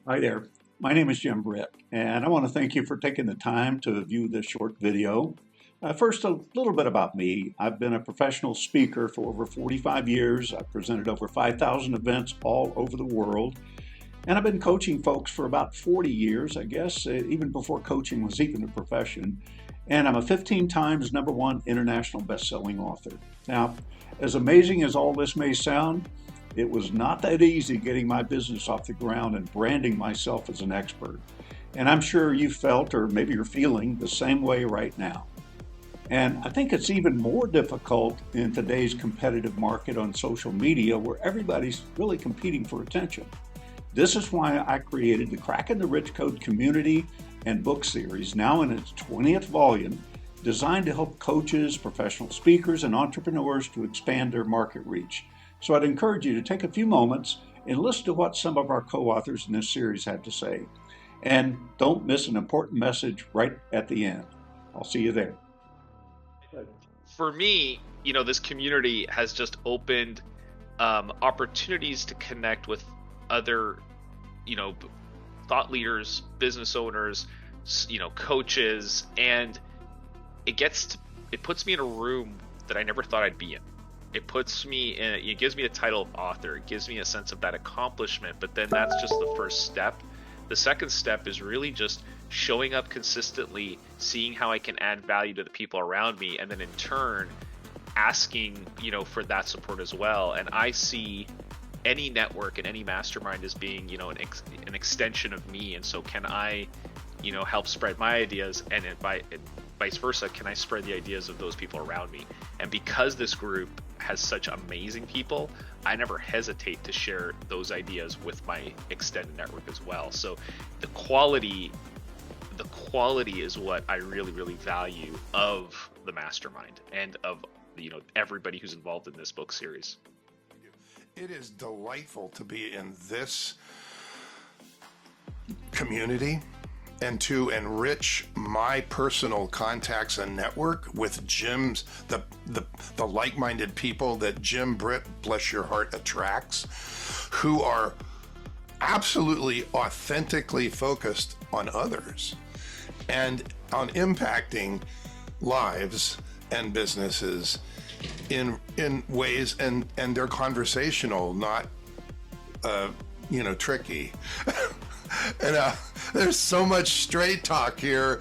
Hi there. My name is Jim Britt, and I want to thank you for taking the time to view this short video. First, a little bit about me. I've been a professional speaker for over 45 years. I've presented over 5,000 events all over the world, and I've been coaching folks for about 40 years, I guess, even before coaching was even a profession. And I'm a 15 times #1 international best-selling author. Now, as amazing as all this may sound, it was not that easy getting my business off the ground and branding myself as an expert. And I'm sure you felt, or maybe you're feeling, the same way right now. And I think it's even more difficult in today's competitive market on social media where everybody's really competing for attention. This is why I created the Cracking the Rich Code community and book series, now in its 20th volume, designed to help coaches, professional speakers, and entrepreneurs to expand their market reach. So I'd encourage you to take a few moments and listen to what some of our co-authors in this series had to say. And don't miss an important message right at the end. I'll see you there. For me, this community has just opened opportunities to connect with other, thought leaders, business owners, coaches, and it puts me in a room that I never thought I'd be in. It gives me the title of author. It gives me a sense of that accomplishment, but then that's just the first step. The second step is really just showing up consistently, seeing how I can add value to the people around me, and then in turn asking, for that support as well. And I see any network and any mastermind as being, an extension of me. And so can I, help spread my ideas, and vice versa, can I spread the ideas of those people around me? And because this group has such amazing people, I never hesitate to share those ideas with my extended network as well. So the quality is what I really, really value of the mastermind and of everybody who's involved in this book series. It is delightful to be in this community and to enrich my personal contacts and network with Jim's, the like-minded people that Jim Britt, bless your heart, attracts, who are absolutely authentically focused on others and on impacting lives and businesses in ways, and they're conversational, not tricky. And there's so much straight talk here.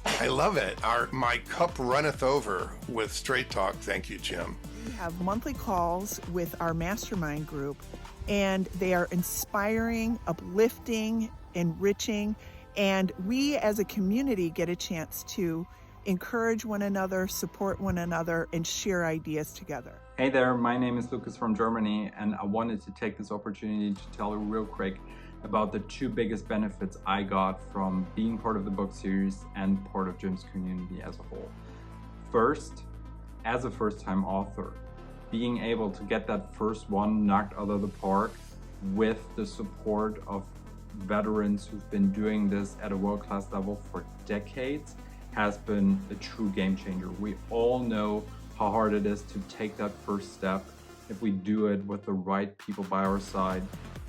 I love it. My cup runneth over with straight talk. Thank you, Jim. We have monthly calls with our mastermind group, and they are inspiring, uplifting, enriching, and we as a community get a chance to encourage one another, support one another, and share ideas together. Hey there, my name is Lucas from Germany, and I wanted to take this opportunity to tell you real quick about the two biggest benefits I got from being part of the book series and part of Jim's community as a whole. First, as a first-time author, being able to get that first one knocked out of the park with the support of veterans who've been doing this at a world-class level for decades has been a true game changer. We all know how hard it is to take that first step. If we do it with the right people by our side,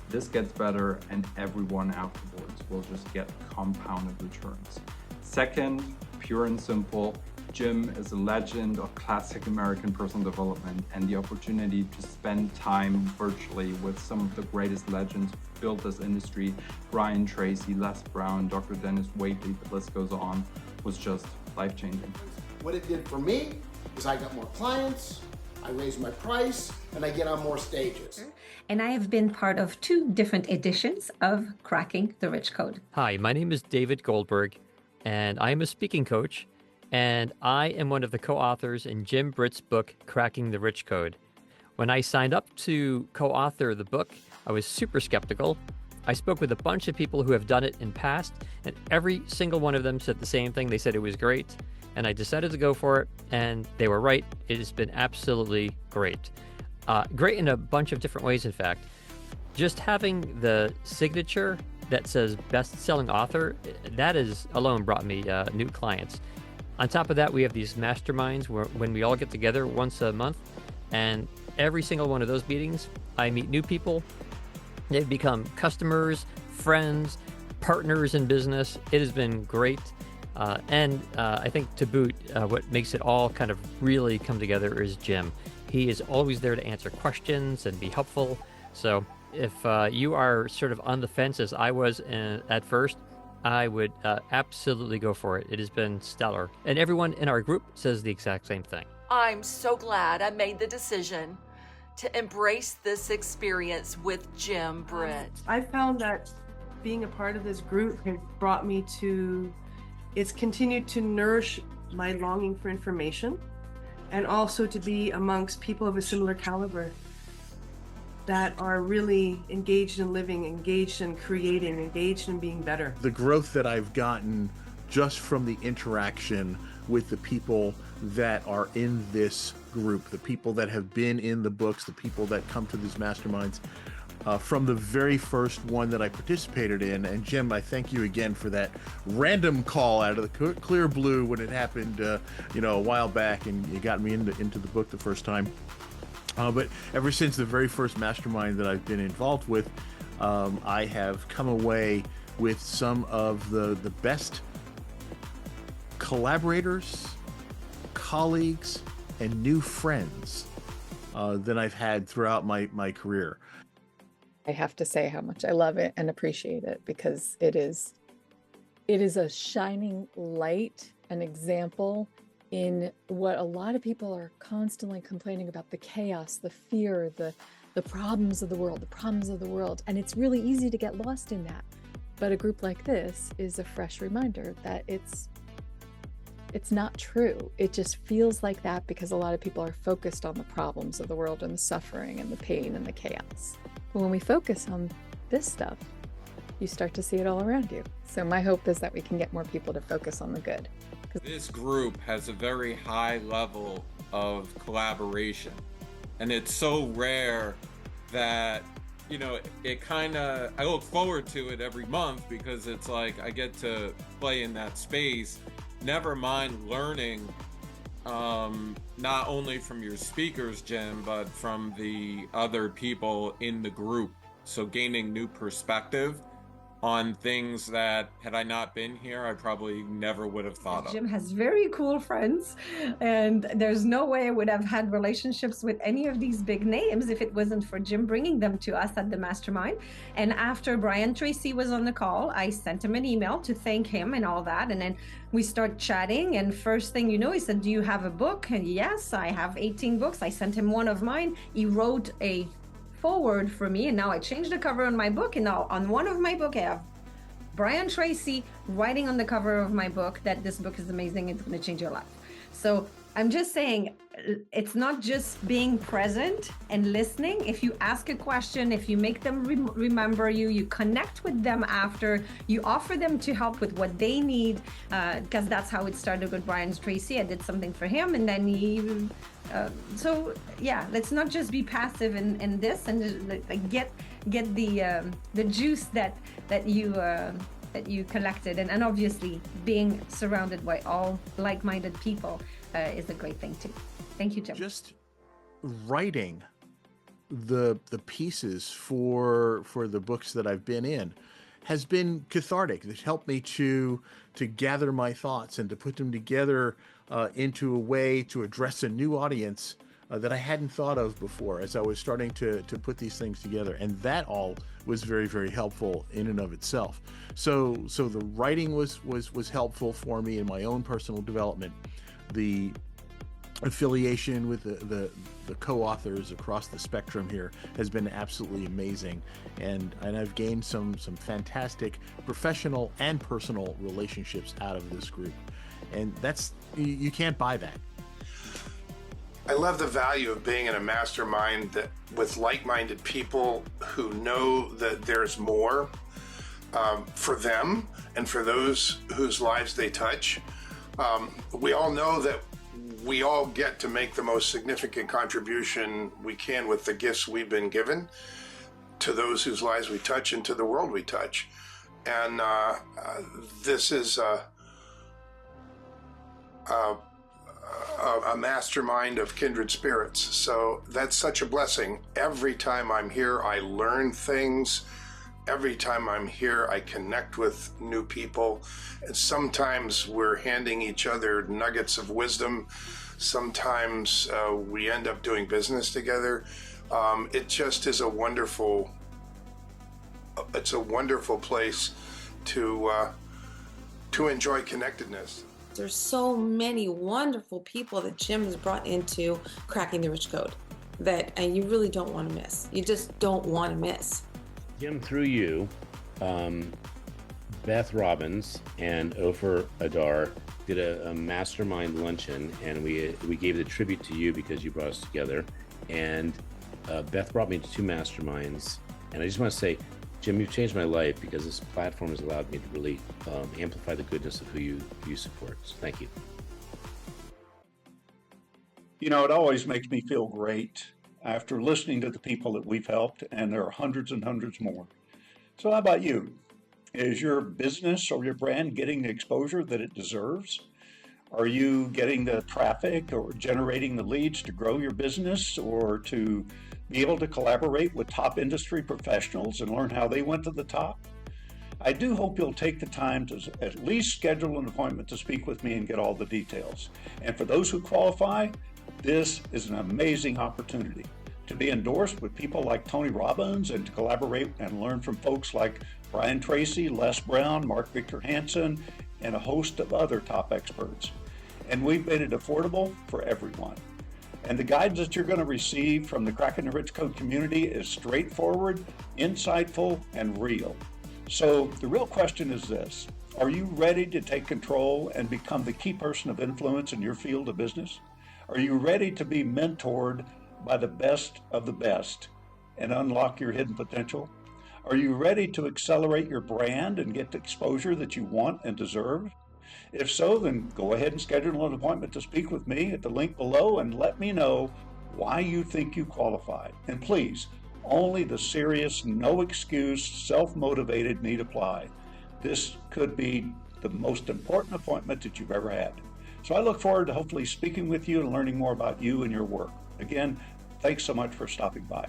this gets better, and everyone afterwards will just get compounded returns. Second, pure and simple, Jim is a legend of classic American personal development, and the opportunity to spend time virtually with some of the greatest legends who built this industry, Brian Tracy, Les Brown, Dr. Dennis Waitley, the list goes on, was just life-changing. What it did for me is I got more clients, I raised my price, and I get on more stages. And I have been part of 2 different editions of Cracking the Rich Code. Hi, my name is David Goldberg, and I am a speaking coach, and I am one of the co-authors in Jim Britt's book, Cracking the Rich Code. When I signed up to co-author the book, I was super skeptical. I spoke with a bunch of people who have done it in past, and every single one of them said the same thing. They said it was great, and I decided to go for it, and they were right. It has been absolutely great. Great in a bunch of different ways, in fact. Just having the signature that says best-selling author, that is alone brought me new clients. On top of that, we have these masterminds when we all get together once a month, and every single one of those meetings, I meet new people They've become customers, friends, partners in business. It has been great. And I think to boot, what makes it all kind of really come together is Jim. He is always there to answer questions and be helpful. So if you are sort of on the fence as I was at first, I would absolutely go for it. It has been stellar. And everyone in our group says the exact same thing. I'm so glad I made the decision to embrace this experience with Jim Britt. I found that being a part of this group has brought me to, it's continued to nourish my longing for information, and also to be amongst people of a similar caliber that are really engaged in living, engaged in creating, engaged in being better. The growth that I've gotten just from the interaction with the people that are in this group, the people that have been in the books, the people that come to these masterminds, from the very first one that I participated in. And Jim, I thank you again for that random call out of the clear blue when it happened, a while back, and you got me into the book the first time. But ever since the very first mastermind that I've been involved with, I have come away with some of the best collaborators, colleagues, and new friends that I've had throughout my career. I have to say how much I love it and appreciate it, because it is a shining light, an example in what a lot of people are constantly complaining about: the chaos, the fear, the problems of the world. And it's really easy to get lost in that. But a group like this is a fresh reminder that it's not true. It just feels like that because a lot of people are focused on the problems of the world and the suffering and the pain and the chaos. But when we focus on this stuff, you start to see it all around you. So my hope is that we can get more people to focus on the good. This group has a very high level of collaboration, and it's so rare that, I look forward to it every month because it's like I get to play in that space. Never mind learning, not only from your speakers, Jim, but from the other people in the group. So gaining new perspective on things that, had I not been here, I probably never would have thought of. Jim has very cool friends, and there's no way I would have had relationships with any of these big names if it wasn't for Jim bringing them to us at the mastermind. And after Brian Tracy was on the call, I sent him an email to thank him and all that, and then we start chatting, and first thing you know, he said, "Do you have a book?" And yes, I have 18 books. I sent him one of mine. He wrote a forward for me, and now I changed the cover on my book, and now on one of my book I have Brian Tracy writing on the cover of my book that this book is amazing, it's going to change your life. So I'm just saying, it's not just being present and listening. If you ask a question, if you make them remember you, you connect with them after, you offer them to help with what they need, because that's how it started with Brian Tracy. I did something for him, and then he so yeah, let's not just be passive in this, and get the juice that you collected, and obviously being surrounded by all like-minded people is a great thing too. Thank you, Jim. Just writing the pieces for the books that I've been in has been cathartic. It's helped me to gather my thoughts and to put them together into a way to address a new audience that I hadn't thought of before as I was starting to put these things together. And that all was very, very helpful in and of itself. So the writing was helpful for me in my own personal development. The affiliation with the co-authors across the spectrum here has been absolutely amazing, and I've gained some fantastic professional and personal relationships out of this group, and that's, you can't buy that. I love the value of being in a mastermind with like-minded people who know that there's more for them and for those whose lives they touch. We all know that we all get to make the most significant contribution we can with the gifts we've been given to those whose lives we touch and to the world we touch. And a mastermind of kindred spirits. So that's such a blessing. Every time I'm here, I learn things. Every time I'm here, I connect with new people. And sometimes we're handing each other nuggets of wisdom. Sometimes we end up doing business together. It just is a wonderful place to enjoy connectedness. There's so many wonderful people that Jim has brought into Cracking the Rich Code that you really don't want to miss. You just don't want to miss. Jim, through you, Beth Robbins and Ofer Adar did a mastermind luncheon, and we gave the tribute to you because you brought us together. And Beth brought me to 2 masterminds, and I just want to say, Jim, you've changed my life because this platform has allowed me to really amplify the goodness of who you support. So thank you. You know, it always makes me feel great after listening to the people that we've helped, and there are hundreds and hundreds more. So how about you? Is your business or your brand getting the exposure that it deserves? Are you getting the traffic or generating the leads to grow your business, or to be able to collaborate with top industry professionals and learn how they went to the top? I do hope you'll take the time to at least schedule an appointment to speak with me and get all the details. And for those who qualify, this is an amazing opportunity to be endorsed with people like Tony Robbins and to collaborate and learn from folks like Brian Tracy, Les Brown, Mark Victor Hansen, and a host of other top experts. And we've made it affordable for everyone. And the guidance that you're going to receive from the Cracking the Rich Code community is straightforward, insightful, and real. So the real question is this: are you ready to take control and become the key person of influence in your field of business? Are you ready to be mentored by the best of the best and unlock your hidden potential? Are you ready to accelerate your brand and get the exposure that you want and deserve? If so, then go ahead and schedule an appointment to speak with me at the link below and let me know why you think you qualify. And please, only the serious, no excuse, self-motivated need apply. This could be the most important appointment that you've ever had. So I look forward to hopefully speaking with you and learning more about you and your work. Again, thanks so much for stopping by.